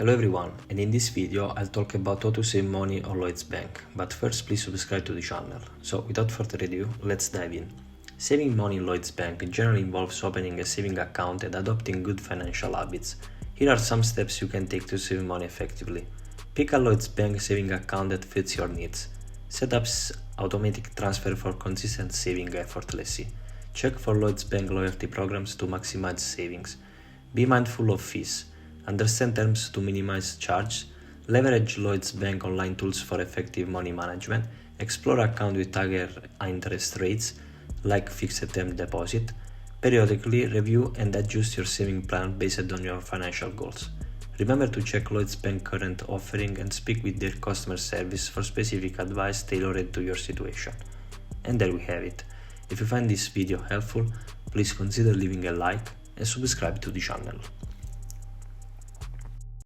Hello everyone, and in this video I'll talk about how to save money on Lloyds Bank, but first please subscribe to the channel. So without further ado, let's dive in. Saving money in Lloyds Bank generally involves opening a saving account and adopting good financial habits. Here are some steps you can take to save money effectively. Pick a Lloyds Bank saving account that fits your needs. Set up automatic transfer for consistent saving effortlessly. Check for Lloyds Bank loyalty programs to maximize savings. Be mindful of fees. Understand terms to minimize charges. Leverage Lloyds Bank online tools for effective money management. Explore accounts with higher interest rates, like fixed term deposit. Periodically review and adjust your saving plan based on your financial goals. Remember to check Lloyds Bank current offering and speak with their customer service for specific advice tailored to your situation. And there we have it. If you find this video helpful, please consider leaving a like and subscribe to the channel.